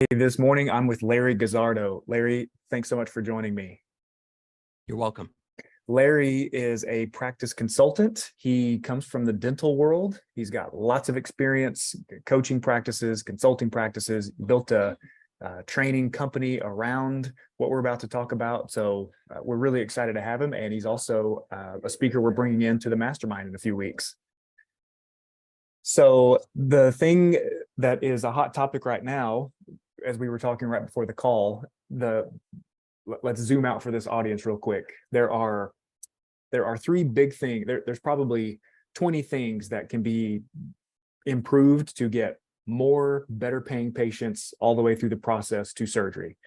This morning, I'm with Larry Guzzardo. Larry, thanks so much for joining me. You're welcome. Larry is a practice consultant. He comes from the dental world. He's got lots of experience coaching practices, consulting practices, built a training company around what we're about to talk about. So we're really excited to have him. And he's also a speaker we're bringing into the mastermind in a few weeks. So the thing that is a hot topic right now, as we were talking right before the call, let's zoom out for this audience real quick. There are three big things. There's probably 20 things that can be improved to get more better paying patients all the way through the process to surgery.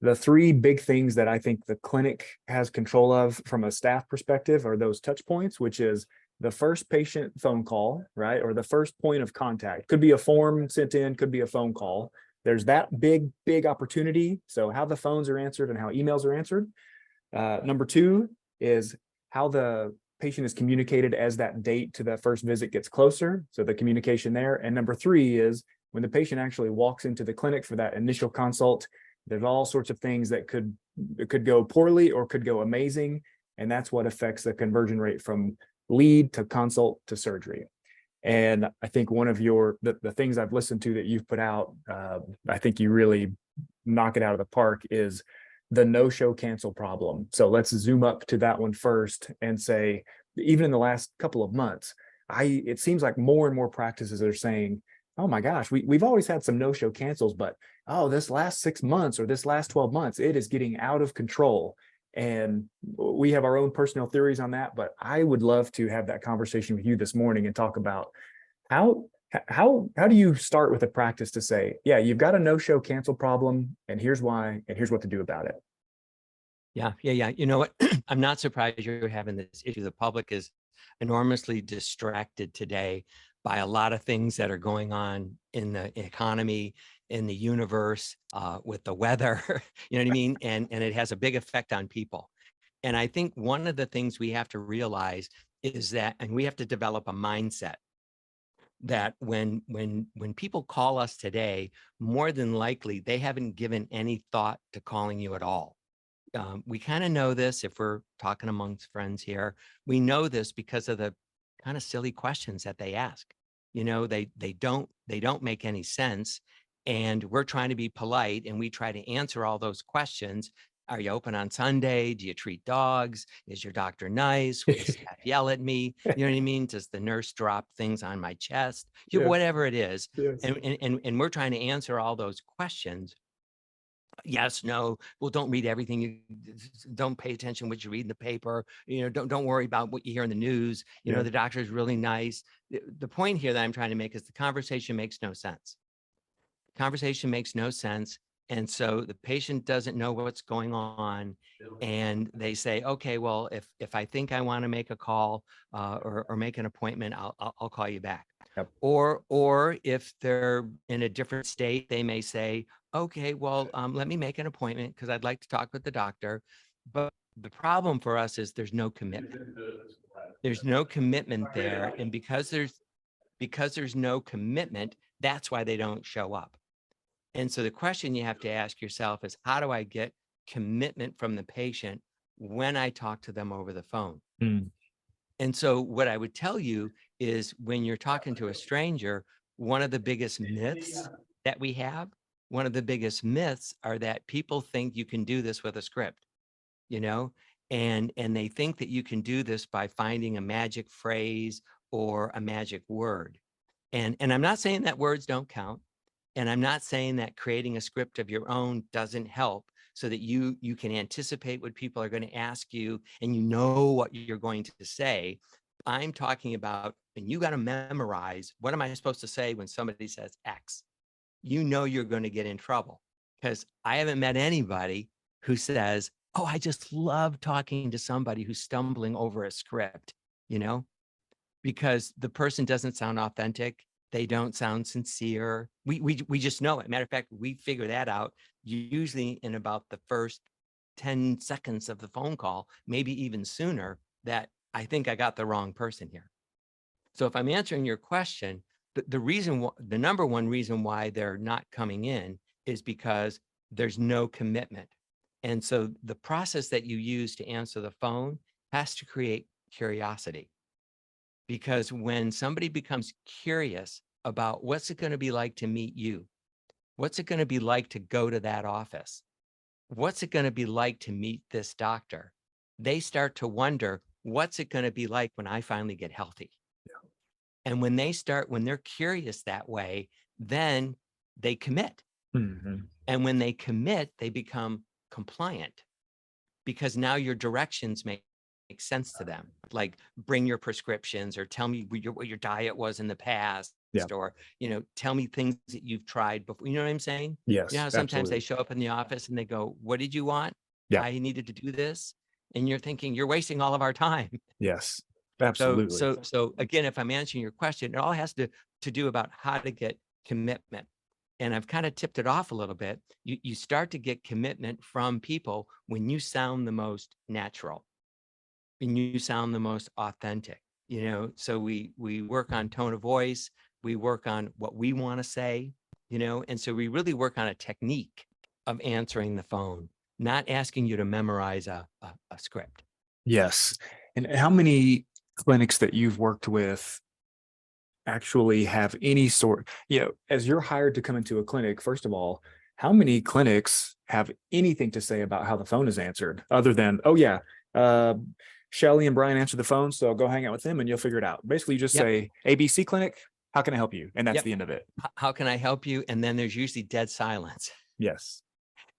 The three big things that I think the clinic has control of from a staff perspective are those touch points, which is the first patient phone call, right? Or the first point of contact. Could be a form sent in, could be a phone call. There's that big opportunity. So how the phones are answered and how emails are answered. Number two is how the patient is communicated as that date to the first visit gets closer. So the communication there. And number three is when the patient actually walks into the clinic for that initial consult, there's all sorts of things that could go poorly or could go amazing. And that's what affects the conversion rate from lead to consult to surgery. And I think one of the things I've listened to that you've put out, I think you really knock it out of the park, is the no-show cancel problem. So let's zoom up to that one first and say, even in the last couple of months, it seems like more and more practices are saying, oh my gosh, we've always had some no-show cancels, but this last 6 months or this last 12 months, it is getting out of control. And we have our own personal theories on that, but I would love to have that conversation with you this morning and talk about how do you start with a practice to say, yeah, you've got a no-show cancel problem, and here's why, and here's what to do about it. Yeah. You know what? I'm not surprised you're having this issue. The public is enormously distracted today by a lot of things that are going on in the economy, in the universe, with the weather, you know what I mean? And it has a big effect on people. And I think one of the things we have to realize is that, and we have to develop a mindset that when people call us today, more than likely, they haven't given any thought to calling you at all. We kind of know this if we're talking amongst friends here. We know this because of the kind of silly questions that they ask. You know, they don't make any sense. And we're trying to be polite and we try to answer all those questions. Are you open on Sunday? Do you treat dogs? Is your doctor nice? Will the staff yell at me? You know what I mean? Does the nurse drop things on my chest? You know, whatever it is. Yes. And we're trying to answer all those questions. Yes, no, well, don't read everything. You don't pay attention what you read in the paper. You know, don't worry about what you hear in the news. You know, the doctor is really nice. The point here that I'm trying to make is the conversation makes no sense. Conversation makes no sense. And so the patient doesn't know what's going on. And they say, okay, well, if I think I want to make a call or make an appointment, I'll call you back. Yep. Or if they're in a different state, they may say, okay, well, let me make an appointment because I'd like to talk with the doctor. But the problem for us is there's no commitment. There's no commitment there. And because there's no commitment, that's why they don't show up. And so the question you have to ask yourself is, how do I get commitment from the patient when I talk to them over the phone? Mm. And so what I would tell you is when you're talking to a stranger, one of the biggest myths that we have, one of the biggest myths are that people think you can do this with a script, you know, and they think that you can do this by finding a magic phrase or a magic word. And I'm not saying that words don't count. And I'm not saying that creating a script of your own doesn't help so that you can anticipate what people are going to ask you and you know what you're going to say. I'm talking about, and you got to memorize, what am I supposed to say when somebody says X? You know you're going to get in trouble because I haven't met anybody who says, oh, I just love talking to somebody who's stumbling over a script, you know, because the person doesn't sound authentic. They don't sound sincere. We just know it. Matter of fact, we figure that out usually in about the first 10 seconds of the phone call, maybe even sooner, that I think I got the wrong person here. So if I'm answering your question, the number one reason why they're not coming in is because there's no commitment. And so the process that you use to answer the phone has to create curiosity. Because when somebody becomes curious about what's it going to be like to meet you, what's it going to be like to go to that office, what's it going to be like to meet this doctor, they start to wonder, what's it going to be like when I finally get healthy? And when they're curious that way, then they commit. And when they commit, they become compliant, because now your directions make sense to them. Like, bring your prescriptions, or tell me what your diet was in the past, or, tell me things that you've tried before. You know what I'm saying? Yes, You know how sometimes they absolutely. show up in the office and they go, what did you want? Yeah. I needed to do this. And you're thinking, you're wasting all of our time. Yes, So, absolutely. so again, if I'm answering your question, it all has to do about how to get commitment. And I've kind of tipped it off a little bit. You start to get commitment from people when you sound the most natural, when you sound the most authentic. So we work on tone of voice, we work on what we want to say, and so we really work on a technique of answering the phone, not asking you to memorize a script. Yes. And how many clinics that you've worked with actually have any sort, as you're hired to come into a clinic, first of all, how many clinics have anything to say about how the phone is answered other than, oh yeah, Shelly and Brian answer the phone, so go hang out with them and you'll figure it out. Basically, you just say, ABC clinic, how can I help you? And that's the end of it. How can I help you? And then there's usually dead silence. Yes.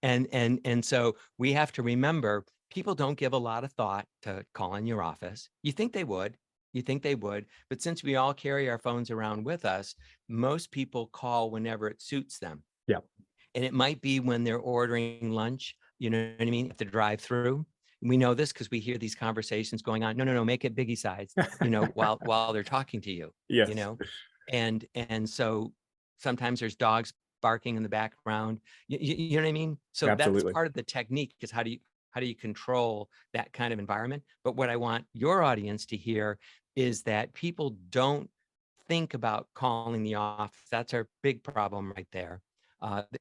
And so we have to remember, people don't give a lot of thought to calling your office. You think they would, but since we all carry our phones around with us, most people call whenever it suits them. Yeah. And it might be when they're ordering lunch, you know what I mean? At the drive-through. We know this because we hear these conversations going on. No, make it biggie size, while they're talking to you, Yes. And so sometimes there's dogs barking in the background. You know what I mean? So Absolutely. that's part of the technique, is how do you control that kind of environment? But what I want your audience to hear is that people don't think about calling the office. That's our big problem right there.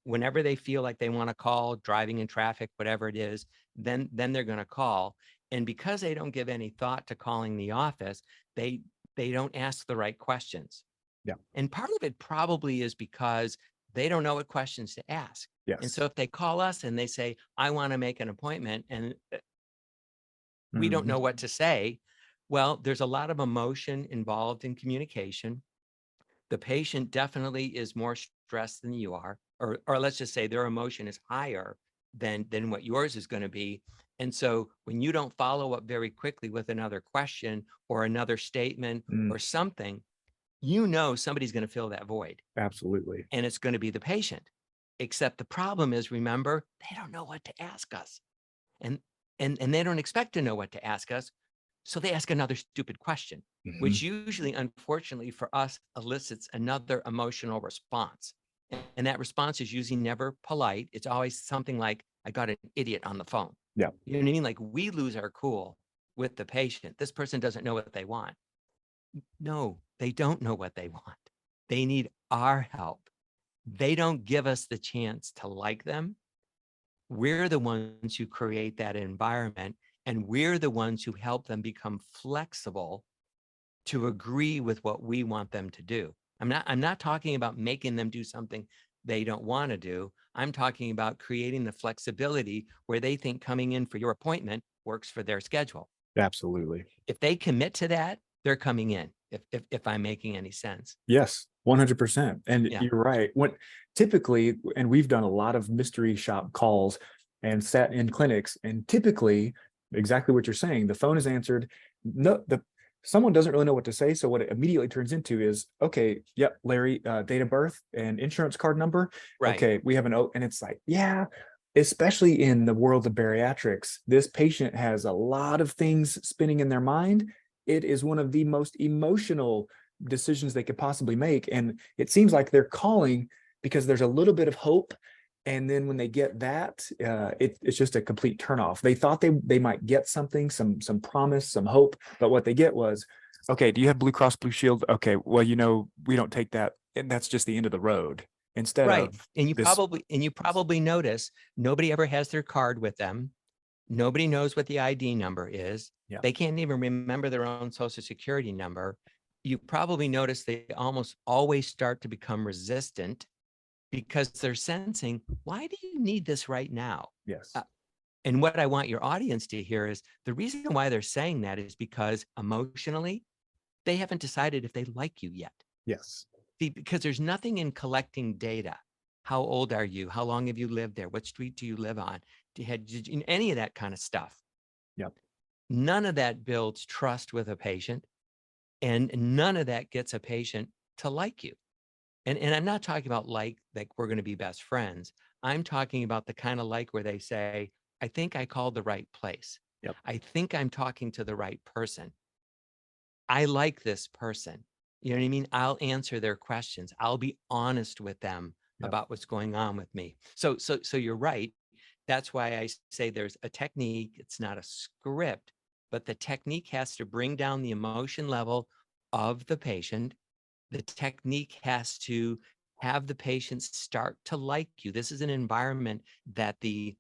Whenever they feel like they want to call, driving in traffic, whatever it is, then they're going to call. And because they don't give any thought to calling the office, they don't ask the right questions. Yeah. And part of it probably is because they don't know what questions to ask. Yes. And so if they call us and they say, I want to make an appointment, and we don't know what to say, well, there's a lot of emotion involved in communication. The patient definitely is more stressed than you are, or let's just say their emotion is higher than what yours is going to be. And so when you don't follow up very quickly with another question or another statement or something, somebody's going to fill that void. Absolutely. And it's going to be the patient. Except the problem is, remember, they don't know what to ask us. And they don't expect to know what to ask us. So they ask another stupid question, which usually, unfortunately for us, elicits another emotional response. And that response is usually never polite. It's always something like, I got an idiot on the phone. Yeah. You know what I mean? Like, we lose our cool with the patient. This person doesn't know what they want. No, they don't know what they want. They need our help. They don't give us the chance to like them. We're the ones who create that environment, and we're the ones who help them become flexible to agree with what we want them to do. I'm not talking about making them do something they don't want to do. I'm talking about creating the flexibility where they think coming in for your appointment works for their schedule. Absolutely. If they commit to that, they're coming in, if I'm making any sense. Yes, 100%. And you're right. What typically, and we've done a lot of mystery shop calls and sat in clinics, and typically exactly what you're saying, the phone is answered. Someone doesn't really know what to say. So what it immediately turns into is, okay, yep, Larry, date of birth and insurance card number. Right. Okay, we have an and it's like, yeah, especially in the world of bariatrics, this patient has a lot of things spinning in their mind. It is one of the most emotional decisions they could possibly make. And it seems like they're calling because there's a little bit of hope. And then when they get that, it's just a complete turnoff. They thought they might get something, some promise, some hope, but what they get was, okay, do you have Blue Cross Blue Shield? Okay, well, we don't take that, and that's just the end of the road. instead Right. of And you this. probably notice nobody ever has their card with them. Nobody knows what the ID number is. Yeah. They can't even remember their own social security number. You probably notice they almost always start to become resistant because they're sensing, why do you need this right now? Yes. And what I want your audience to hear is the reason why they're saying that is because emotionally, they haven't decided if they like you yet. Yes. See, because there's nothing in collecting data. How old are you? How long have you lived there? What street do you live on? Did you, any of that kind of stuff? Yep. None of that builds trust with a patient, and none of that gets a patient to like you. And I'm not talking about like we're going to be best friends. I'm talking about the kind of like where they say, I think I called the right place. Yep. I think I'm talking to the right person. I like this person. You know what I mean? I'll answer their questions. I'll be honest with them Yep. about what's going on with me. So you're right. That's why I say there's a technique. It's not a script, but the technique has to bring down the emotion level of the patient. The technique has to have the patient start to like you. This is an environment that the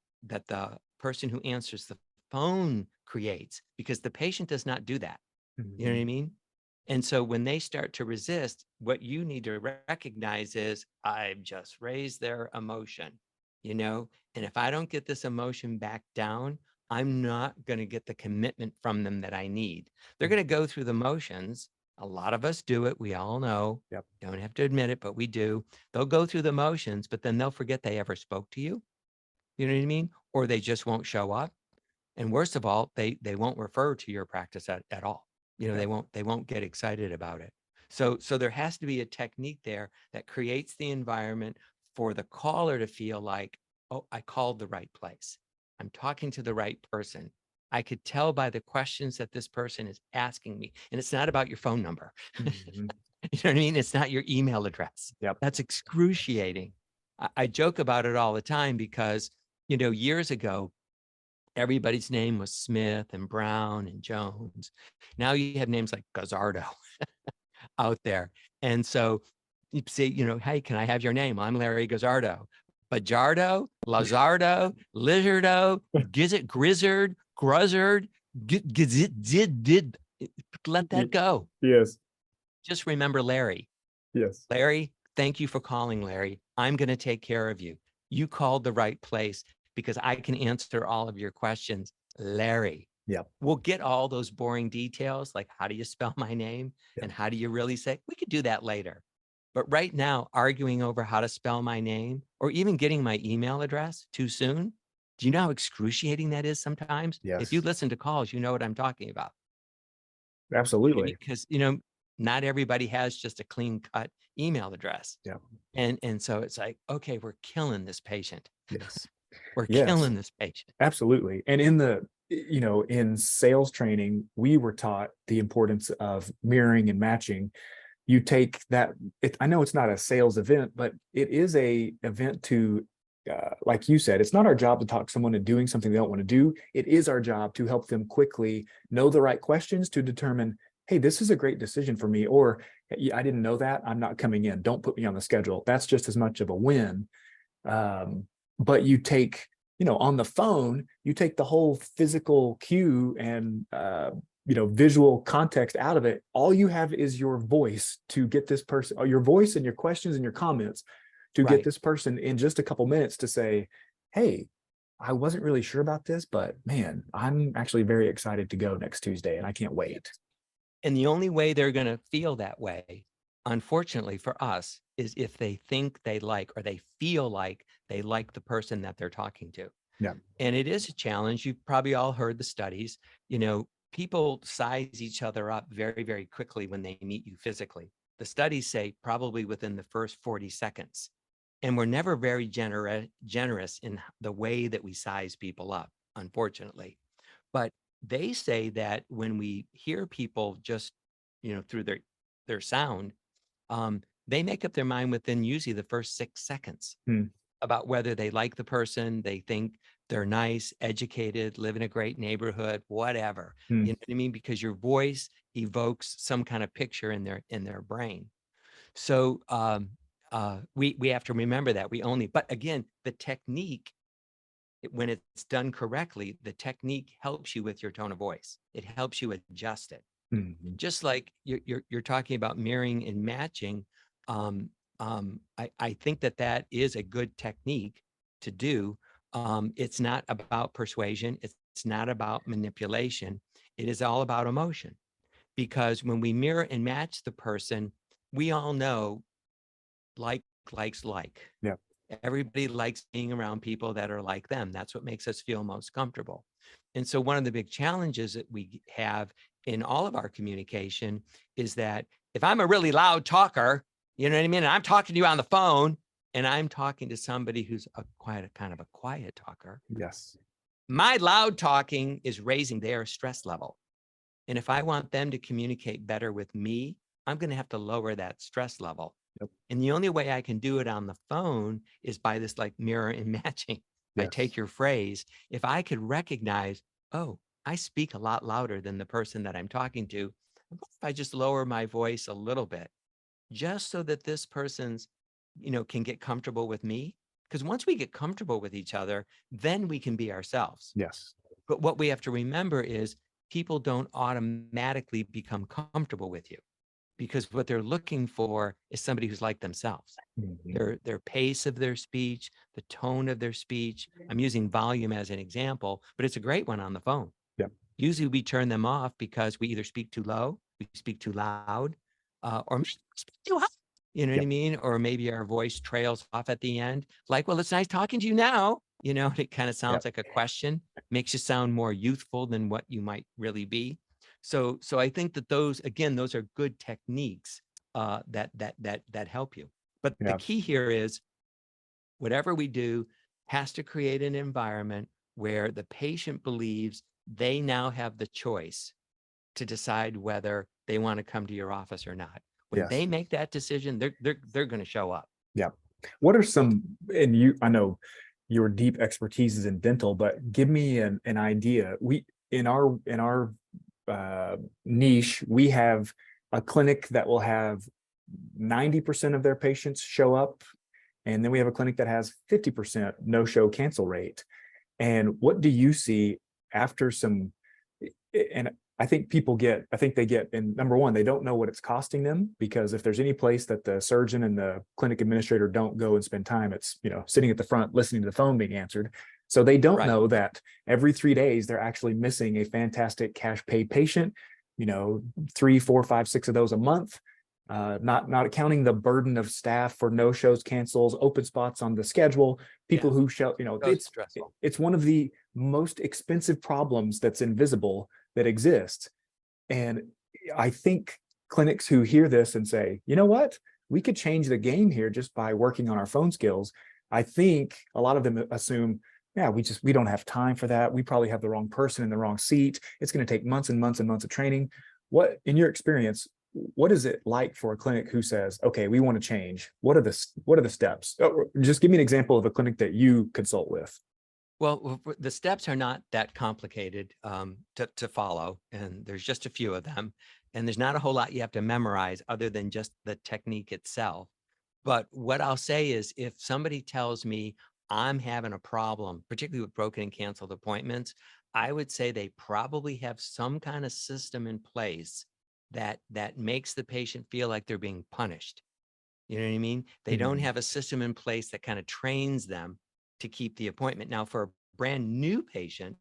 person who answers the phone creates, because the patient does not do that. You know what I Mhm. mean? And so when they start to resist, what you need to recognize is I've just raised their emotion, you know? And if I don't get this emotion back down, I'm not going to get the commitment from them that I need. They're going to go through the motions. A lot of us do it. We all know. Yep. Don't have to admit it, but we do. They'll go through the motions, but then they'll forget they ever spoke to you. You know what I mean? Or they just won't show up. And worst of all, they won't refer to your practice at all. You know, Yep. they won't get excited about it. So there has to be a technique there that creates the environment for the caller to feel like, oh, I called the right place. I'm talking to the right person. I could tell by the questions that this person is asking me. And it's not about your phone number. Mhm. You know what I mean? It's not your email address. Yep. That's excruciating. I joke about it all the time because, you know, years ago, everybody's name was Smith and Brown and Jones. Now you have names like Guzzardo out there. And so you say, you know, hey, can I have your name? I'm Larry Guzzardo. Bajardo, Lazardo, Lizardo, Grizzard, Gruzzard, did, let that go. Yes. Just remember Larry. Yes. Larry, thank you for calling, Larry. I'm going to take care of you. You called the right place because I can answer all of your questions, Larry. Yep. We'll get all those boring details, like how do you spell my name Yep. and how do you really say, we could do that later. But right now, arguing over how to spell my name or even getting my email address too soon, do you know how excruciating that is sometimes? If you Yes. listen to calls, you know what I'm talking about. Absolutely. Because, you know, not everybody has just a clean cut email address. Yeah. And so it's like, okay, we're killing this patient. Yes. We're Yes. killing this patient. Absolutely. And in sales training, we were taught the importance of mirroring and matching. You take that, I know it's not a sales event, but it is a event to, like you said, it's not our job to talk someone into doing something they don't want to do. It is our job to help them quickly know the right questions to determine, hey, this is a great decision for me, or I didn't know that, I'm not coming in. Don't put me on the schedule. That's just as much of a win. But you take, on the phone, you take the whole physical cue and visual context out of it. All you have is your voice to get this person, or your voice and your questions and your comments to get Right. this person in just a couple minutes to say, hey, I wasn't really sure about this, but man, I'm actually very excited to go next Tuesday and I can't wait. And the only way they're going to feel that way, unfortunately for us, is if they think they like, or they feel like they like the person that they're talking to. Yeah. And it is a challenge. You've probably all heard the studies. You know, people size each other up very, very quickly when they meet you physically. The studies say probably within the first 40 seconds. And we're never very generous in the way that we size people up, unfortunately. But they say that when we hear people just, through their sound, they make up their mind within usually the first 6 seconds Hmm. about whether they like the person, they think they're nice, educated, live in a great neighborhood, whatever. Hmm. You know what I mean? Because your voice evokes some kind of picture in their brain. So we have to remember that we only, but again, the technique, when it's done correctly, the technique helps you with your tone of voice. It helps you adjust it. Mhm. Just like you're talking about mirroring and matching. I think that is a good technique to do. It's not about persuasion. It's not about manipulation. It is all about emotion. Because when we mirror and match the person, we all know like likes like. Yeah. Everybody likes being around people that are like them. That's what makes us feel most comfortable. And so one of the big challenges that we have in all of our communication is that if I'm a really loud talker, you know what I mean? And I'm talking to you on the phone and I'm talking to somebody who's a kind of a quiet talker. Yes. My loud talking is raising their stress level. And if I want them to communicate better with me, I'm going to have to lower that stress level. Yep. And the only way I can do it on the phone is by this like mirror and matching. I Yes. take your phrase. If I could recognize, oh, I speak a lot louder than the person that I'm talking to, if I just lower my voice a little bit, just so that this person's, can get comfortable with me. Because once we get comfortable with each other, then we can be ourselves. Yes. But what we have to remember is people don't automatically become comfortable with you, because what they're looking for is somebody who's like themselves. Mhm. Their pace of their speech, the tone of their speech. I'm using volume as an example, but it's a great one on the phone. Yep. Usually we turn them off because we either speak too low, we speak too loud, or maybe we speak too high. You know what I Yep. mean? Or maybe our voice trails off at the end. Like, well, it's nice talking to you now. It kind of sounds Yep. like a question, makes you sound more youthful than what you might really be. So I think that those are good techniques that help you. But the Yeah. key here is whatever we do has to create an environment where the patient believes they now have the choice to decide whether they want to come to your office or not. When Yes. they make that decision, they're going to show up. Yeah. What are some, and I know your deep expertise is in dental, but give me an idea. We, in our niche, we have a clinic that will have 90% of their patients show up. And then we have a clinic that has 50% no-show cancel rate. And what do you see after some, and I think they get, and number one, they don't know what it's costing them, because if there's any place that the surgeon and the clinic administrator don't go and spend time, it's, sitting at the front, listening to the phone being answered. So they don't Right. know that every 3 days, they're actually missing a fantastic cash pay patient, 3, 4, 5, 6 of those a month. Not counting the burden of staff for no shows, cancels, open spots on the schedule, people who show, Those stressful. it's one of the most expensive problems that's invisible that exists. And I think clinics who hear this and say, you know what, we could change the game here just by working on our phone skills. I think a lot of them assume, yeah, we don't have time for that. We probably have the wrong person in the wrong seat. It's going to take months and months and months of training. What, in your experience, what is it like for a clinic who says, okay, we want to change? What are the steps? Just give me an example of a clinic that you consult with. Well, the steps are not that complicated to follow, and there's just a few of them. And there's not a whole lot you have to memorize other than just the technique itself. But what I'll say is, if somebody tells me I'm having a problem, particularly with broken and canceled appointments, I would say they probably have some kind of system in place that makes the patient feel like they're being punished. You know what I mean? They don't have a system in place that kind of trains them to keep the appointment. Now, for a brand new patient,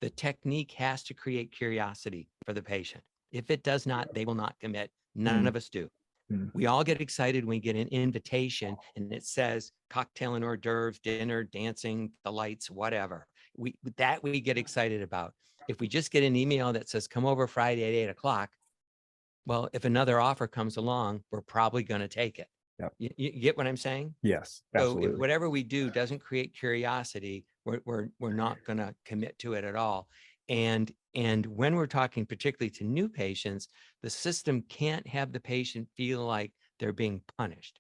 the technique has to create curiosity for the patient. If it does not, they will not commit. None of us do. We all get excited when we get an invitation and it says cocktail and hors d'oeuvres, dinner, dancing, the lights, whatever. We get excited about. If we just get an email that says come over Friday at 8 o'clock, well, if another offer comes along, we're probably going to take it. Yep. You get what I'm saying? Yes, So if absolutely. whatever we do doesn't create curiosity, we're not going to commit to it at all. And when we're talking particularly to new patients, the system can't have the patient feel like they're being punished.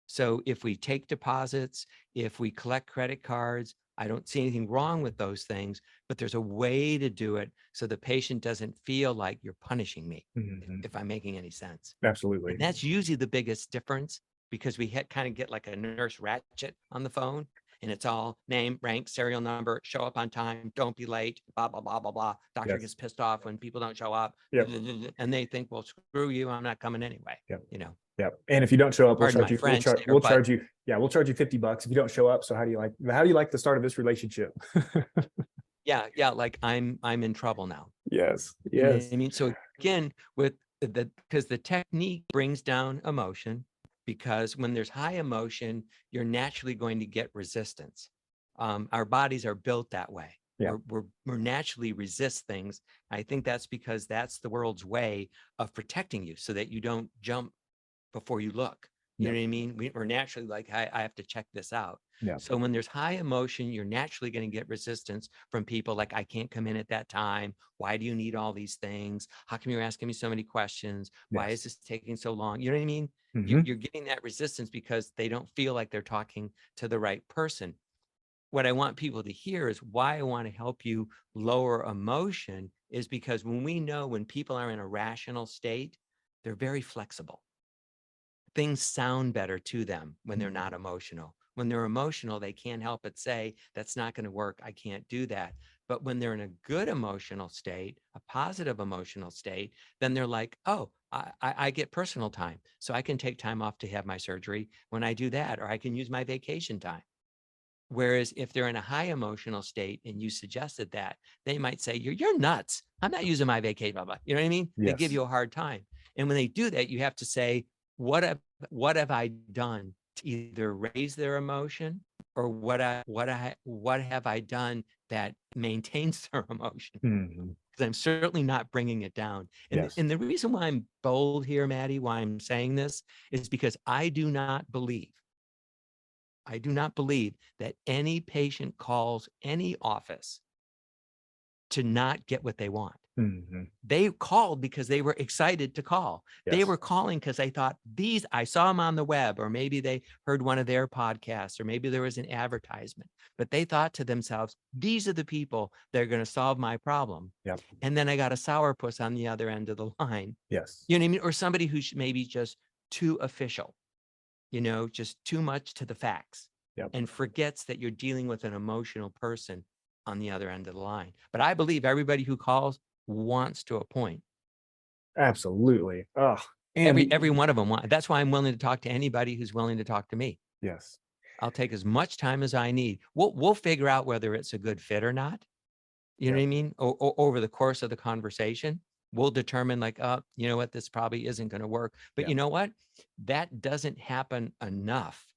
So if we take deposits, if we collect credit cards, I don't see anything wrong with those things, but there's a way to do it so the patient doesn't feel like you're punishing me, Mhm. if I'm making any sense. Absolutely. And that's usually the biggest difference, because we kind of get like a nurse ratchet on the phone, and it's all name, rank, serial number, show up on time, don't be late, blah, blah, blah, blah, blah. Doctor Yes. gets pissed off when people don't show up. Yep. And they think, well, screw you, I'm not coming anyway. Yep. You know, Yep. And if you don't show up, we'll pardon charge my you, French there, we'll but charge you, yeah, we'll charge you $50 if you don't show up. So how do you like the start of this relationship? yeah, like I'm in trouble now. Yes. You know what Yes. I mean? So again, with because the technique brings down emotion, because when there's high emotion, you're naturally going to get resistance. Our bodies are built that way. Yeah. We're naturally resist things. I think that's because that's the world's way of protecting you, so that you don't jump before you look. You know what I mean? We're naturally like, I have to check this out. Yeah. So when there's high emotion, you're naturally going to get resistance from people like, I can't come in at that time. Why do you need all these things? How come you're asking me so many questions? Why is this taking so long? You know what I mean? Mhm. You're getting that resistance because they don't feel like they're talking to the right person. What I want people to hear is why I want to help you lower emotion is because when people are in a rational state, they're very flexible. Things sound better to them when they're not emotional. When they're emotional, they can't help but say, that's not going to work. I can't do that. But when they're in a good emotional state, a positive emotional state, then they're like, oh, I get personal time. So I can take time off to have my surgery when I do that, or I can use my vacation time. Whereas if they're in a high emotional state and you suggested that, they might say, you're nuts. I'm not using my vacation, blah, blah. You know what I mean? They give Yes. you a hard time. And when they do that, you have to say, what have I done to either raise their emotion, or what have I done that maintains their emotion? Mhm. Because I'm certainly not bringing it down. Yes. And the reason why I'm bold here, Maddie, why I'm saying this is because I do not believe that any patient calls any office to not get what they want. Mhm. They called because they were excited to call. They Yes. were calling because they thought, I saw them on the web, or maybe they heard one of their podcasts, or maybe there was an advertisement, but they thought to themselves, these are the people that are going to solve my problem. Yep. And then I got a sourpuss on the other end of the line. Yes. You know what I mean? Or somebody who's maybe just too official, just too much to the facts, Yep. and forgets that you're dealing with an emotional person on the other end of the line. But I believe everybody who calls wants to a point. Absolutely. Oh, and Every one of them want. That's why I'm willing to talk to anybody who's willing to talk to me. yes. I'll take as much time as I need. We'll figure out whether it's a good fit or not. You know Yep. what I mean? Over the course of the conversation, we'll determine like, oh, you know what, this probably isn't going to work. But Yep. you know what? That doesn't happen enough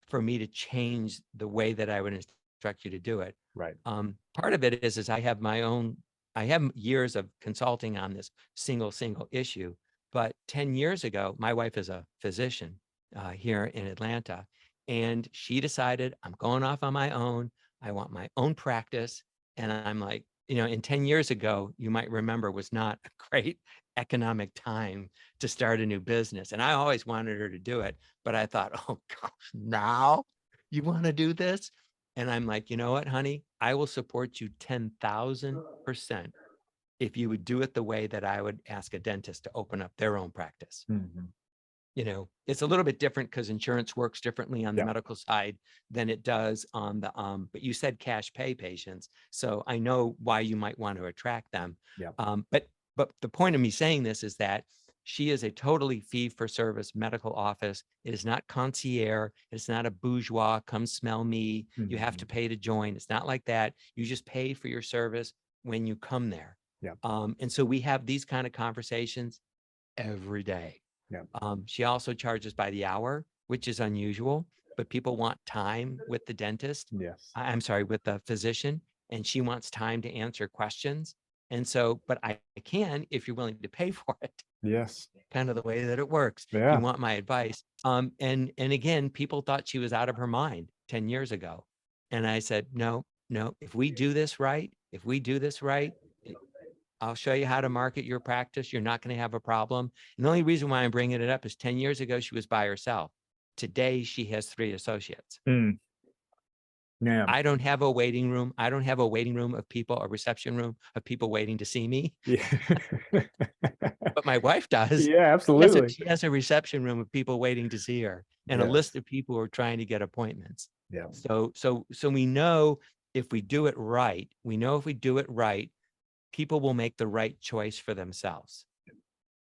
for me to change the way that I would instruct you to do it. Right. Part of it is I have years of consulting on this single issue. But 10 years ago, my wife is a physician here in Atlanta, and she decided, I'm going off on my own. I want my own practice. And I'm like, and 10 years ago, you might remember, was not a great economic time to start a new business. And I always wanted her to do it, but I thought, oh gosh, now you want to do this? And I'm like, you know what, honey, I will support you 10,000% if you would do it the way that I would ask a dentist to open up their own practice. Mhm. It's a little bit different because insurance works differently on the Yeah. medical side than it does on the, but you said cash pay patients. So I know why you might want to attract them. Yeah. But the point of me saying this is that she is a totally fee for service medical office. It is not concierge. It's not a bourgeois, come smell me. You have to Mhm. pay to join. It's not like that. You just pay for your service when you come there. Yeah. And so we have these kind of conversations every day. Yeah. She also charges by the hour, which is unusual, but people want time with the dentist. Yes. I'm sorry, with the physician, and she wants time to answer questions. And so, but I can, if you're willing to pay for it, Yes. kind of the way that it works. If Yeah. you want my advice. And again, people thought she was out of her mind 10 years ago. And I said, no, if we do this right, I'll show you how to market your practice. You're not going to have a problem. And the only reason why I'm bringing it up is 10 years ago, she was by herself. Today, she has 3 associates. Mm. Yeah. I don't have a waiting room. I don't have a waiting room of people, a reception room of people waiting to see me, Yeah. but my wife does. Yeah, absolutely. She has a reception room of people waiting to see her and a list Yes. of people who are trying to get appointments. Yeah. So we know if we do it right, people will make the right choice for themselves.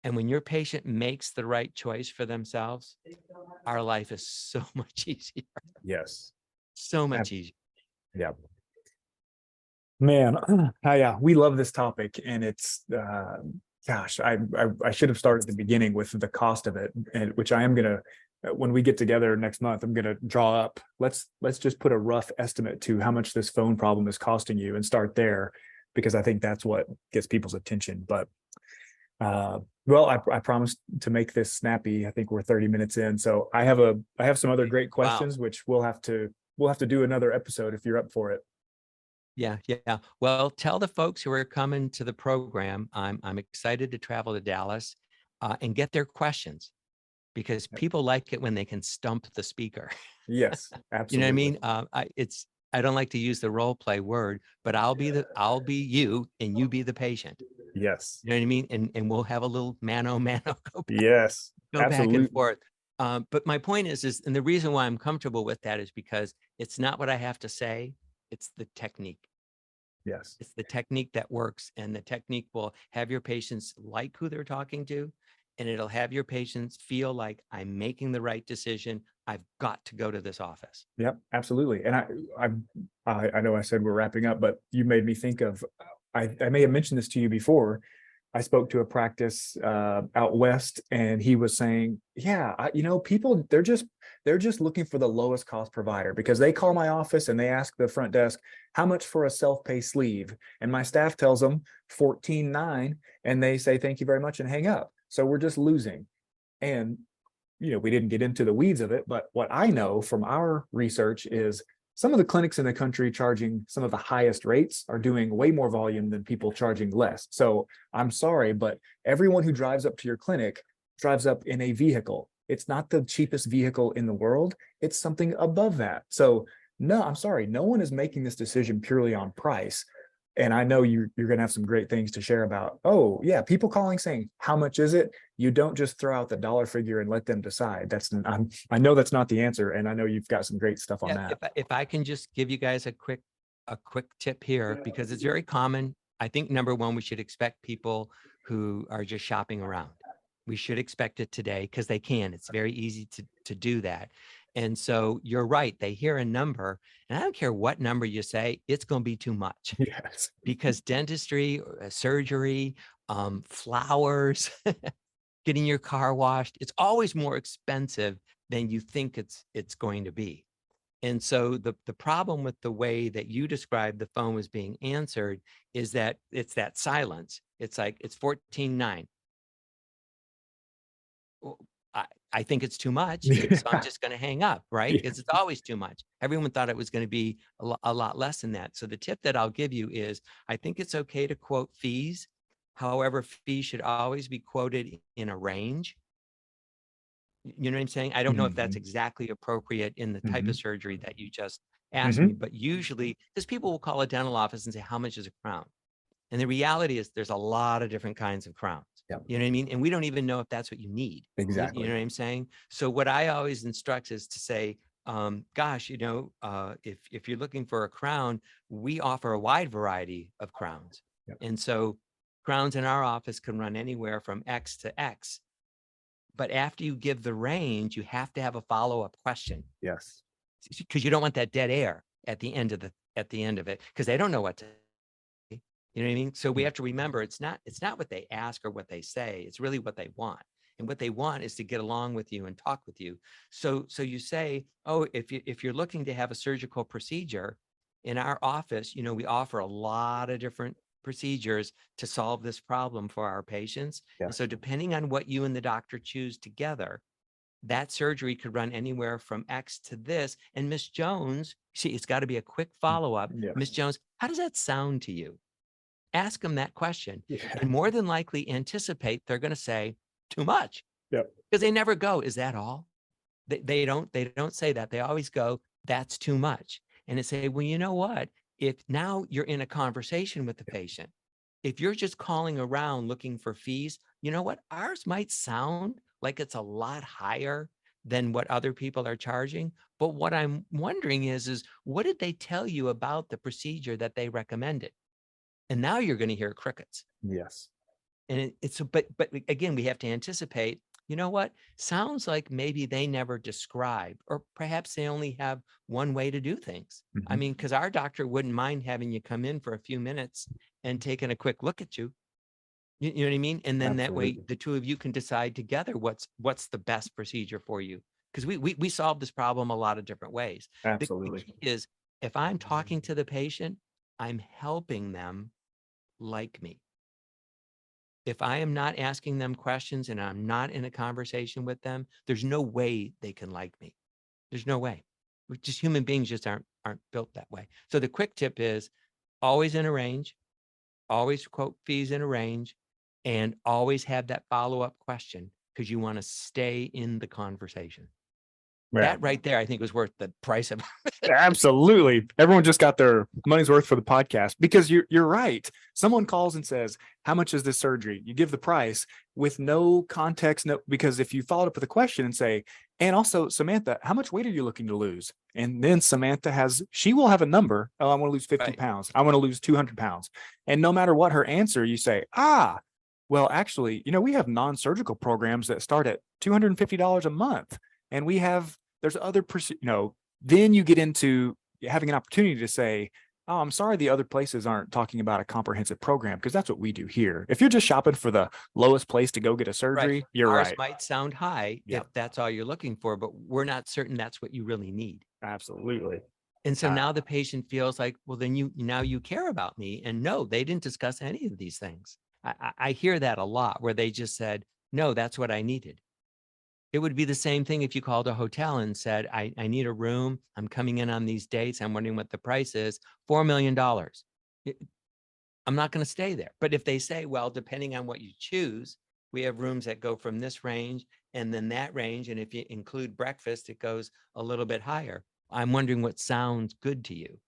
And when your patient makes the right choice for themselves, our life is so much easier, Yes. so much easier. Yeah. Man, yeah, we love this topic, and it's gosh, I should have started at the beginning with the cost of it, and which I am gonna when we get together next month, I'm gonna draw up. Let's just put a rough estimate to how much this phone problem is costing you, and start there, because I think that's what gets people's attention. But well, I promised to make this snappy. I think we're 30 minutes in, so I have some other great Wow. questions, which we'll have to do another episode if you're up for it. Yeah, yeah. Well, tell the folks who are coming to the program, I'm excited to travel to Dallas and get their questions, because people like it when they can stump the speaker. Yes, You know what I absolutely. mean? I don't like to use the role play word, but I'll be you and you be the patient. Yes. You know what I mean? And we'll have a little mano mano Yes, go back and absolutely. forth. But my point is, and the reason why I'm comfortable with that is because it's not what I have to say, it's the technique. Yes. It's the technique that works, and the technique will have your patients like who they're talking to, and it'll have your patients feel like I'm making the right decision. I've got to go to this office. Yep, absolutely. And I know I said we're wrapping up, but you made me think of, I may have mentioned this to you before. I spoke to a practice out west, and he was saying, yeah, people, they're just looking for the lowest cost provider, because they call my office and they ask the front desk, how much for a self-pay sleeve? And my staff tells them $14.9, and they say, thank you very much, and hang up. So we're just losing. And we didn't get into the weeds of it, but what I know from our research is some of the clinics in the country charging some of the highest rates are doing way more volume than people charging less. So I'm sorry, but everyone who drives up to your clinic drives up in a vehicle. It's not the cheapest vehicle in the world. It's something above that. So no, I'm sorry. No one is making this decision purely on price. And I know you're going to have some great things to share about, oh yeah, people calling saying, how much is it? You don't just throw out the dollar figure and let them decide. I know that's not the answer. And I know you've got some great stuff on Yeah, that. if I can just give you guys a quick tip here, because it's very common. I think number one, we should expect people who are just shopping around. We should expect it today because they can. It's very easy to do that. And so you're right. They hear a number, and I don't care what number you say, it's going to be too much, Yes. because dentistry, surgery, flowers, getting your car washed, it's always more expensive than you think it's going to be. And so the problem with the way that you described the phone was being answered is that it's that silence. It's like, it's 14.9. Well, I think it's too much, so I'm just going to hang up, right? Yeah. Because it's always too much. Everyone thought it was going to be a lot less than that. So the tip that I'll give you is, I think it's okay to quote fees. However, fees should always be quoted in a range. You know what I'm saying? I don't know if that's Mhm. exactly appropriate in the type of Mhm. surgery that you just asked me, Mhm. but usually, because people will call a dental office and say, how much is a crown? And the reality is there's a lot of different kinds of crowns. Yeah, You know what I mean? And we don't even know if that's what you need. You exactly. know what I'm saying? So what I always instruct is to say, gosh, if you're looking for a crown, we offer a wide variety of crowns. Yeah. And so crowns in our office can run anywhere from X to X. But after you give the range, you have to have a follow-up question, Yes. because you don't want that dead air at the end of it, because they don't know what to. You know what I mean? So we Yeah. have to remember, it's not what they ask or what they say, it's really what they want. And what they want is to get along with you and talk with you. So you say, oh, if you're looking to have a surgical procedure in our office, we offer a lot of different procedures to solve this problem for our patients. And Yes. so depending on what you and the doctor choose together, that surgery could run anywhere from X to this. And Miss Jones, see, it's got to be a quick follow-up. Miss Yes. Jones, how does that sound to you? Ask them that question, Yeah. and more than likely anticipate they're going to say too much, Yep. because they never go, is that all? They don't say that. They always go, that's too much. and say, well, you know what? If now you're in a conversation with the patient, if you're just calling around looking for fees, you know what? Ours might sound like it's a lot higher than what other people are charging. But what I'm wondering is what did they tell you about the procedure that they recommended? And now you're going to hear crickets. Yes. And but again, we have to anticipate, you know what? Sounds like maybe they never describe, or perhaps they only have one way to do things. I Mhm. mean, because our doctor wouldn't mind having you come in for a few minutes and taking a quick look at you. You know what I mean? And then that way Absolutely. the two of you can decide together what's the best procedure for you. Because we solve this problem a lot of different ways. The Absolutely. key is, if I'm talking to the patient, I'm helping them like me. If I am not asking them questions and I'm not in a conversation with them, there's no way they can like me. There's no way. We're just human beings just aren't built that way. So the quick tip is always in a range, always quote fees in a range, and always have that follow-up question, because you want to stay in the conversation. Yeah. That right there, I think, was worth the price of Absolutely. Everyone just got their money's worth for the podcast, because you're right. Someone calls and says, how much is this surgery? You give the price with no context, no, because if you followed up with a question and say, and also, Samantha, how much weight are you looking to lose? And then Samantha she will have a number. Oh, I want to lose 50 Right. pounds. I want to lose 200 pounds. And no matter what her answer, you say, well, actually, we have non-surgical programs that start at $250 a month. And there's other, then you get into having an opportunity to say, oh, I'm sorry, the other places aren't talking about a comprehensive program, because that's what we do here. If you're just shopping for the lowest place to go get a surgery, you're Ours right. might sound high if that's all you're looking for, but we're not certain that's what you really need. Absolutely. And so now the patient feels like, well, then you care about me. And no, they didn't discuss any of these things. I hear that a lot, where they just said, no, that's what I needed. It would be the same thing if you called a hotel and said, I need a room. I'm coming in on these dates. I'm wondering what the price is. $4 million. I'm not going to stay there. But if they say, well, depending on what you choose, we have rooms that go from this range and then that range. And if you include breakfast, it goes a little bit higher. I'm wondering what sounds good to you.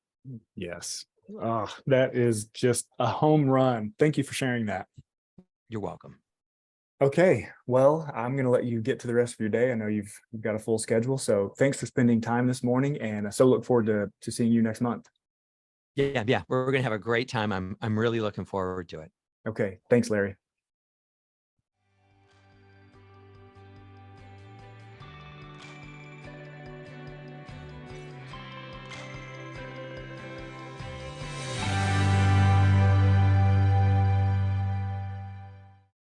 Yes. Oh, that is just a home run. Thank you for sharing that. You're welcome. Okay, well, I'm going to let you get to the rest of your day. I know you've got a full schedule, so thanks for spending time this morning, and I so look forward to seeing you next month. Yeah, we're going to have a great time. I'm really looking forward to it. Okay, thanks, Larry.